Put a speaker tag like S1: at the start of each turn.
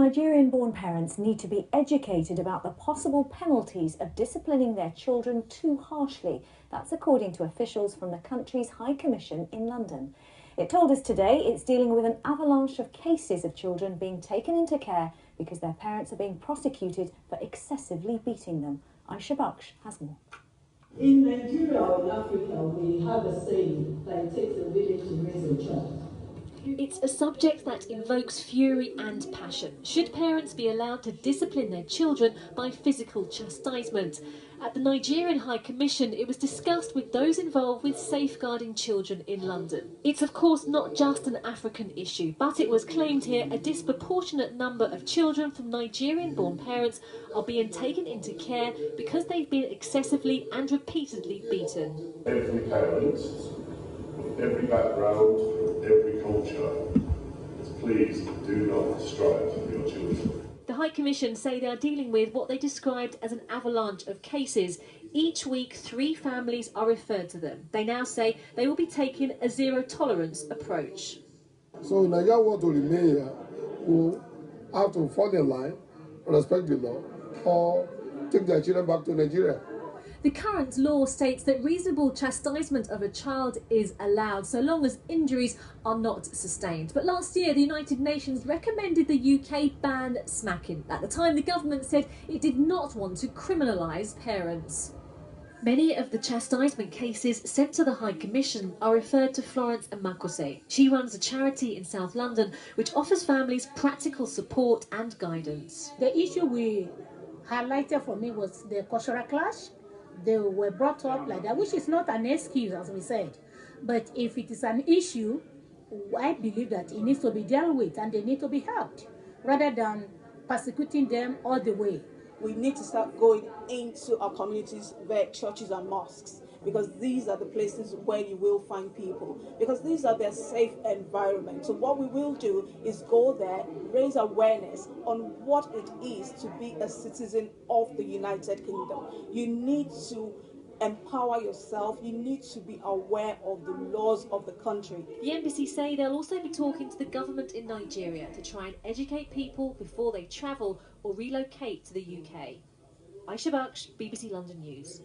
S1: Nigerian-born parents need to be educated about the possible penalties of disciplining their children too harshly. That's according to officials from the country's High Commission in London. It told us today it's dealing with an avalanche of cases of children being taken into care because their parents are being prosecuted for excessively beating them. Aisha Baksh has more.
S2: In Nigeria or in Africa, we have a saying that it takes a village to raise a child.
S3: It's a subject that invokes fury and passion. Should parents be allowed to discipline their children by physical chastisement? At the Nigerian High Commission, it was discussed with those involved with safeguarding children in London. It's of course not just an African issue, but it was claimed here a disproportionate number of children from Nigerian-born parents are being taken into care because they've been excessively and repeatedly beaten.
S4: Every parent, every background, every culture, please do not strive your children.
S3: The High Commission say they are dealing with what they described as an avalanche of cases. Each week, 3 families are referred to them. They now say they will be taking a zero-tolerance approach.
S5: So Nigeria want to remain here, who have to fall in line, respect the law, or take their children back to Nigeria.
S3: The current law states that reasonable chastisement of a child is allowed so long as injuries are not sustained. But last year, the United Nations recommended the UK ban smacking. At the time, the government said it did not want to criminalise parents. Many of the chastisement cases sent to the High Commission are referred to Florence Amakose. She runs a charity in South London which offers families practical support and guidance.
S6: The issue we highlighted for me was the cultural clash. They were brought up like that, which is not an excuse, as we said. But if it is an issue, I believe that it needs to be dealt with and they need to be helped, rather than persecuting them all the way.
S7: We need to start going into our communities where churches and mosques, because these are the places where you will find people, because these are their safe environments. So what we will do is go there, raise awareness on what it is to be a citizen of the United Kingdom. You need to empower yourself, you need to be aware of the laws of the country.
S3: The embassy say they'll also be talking to the government in Nigeria to try and educate people before they travel or relocate to the UK. Aisha Baksh, BBC London News.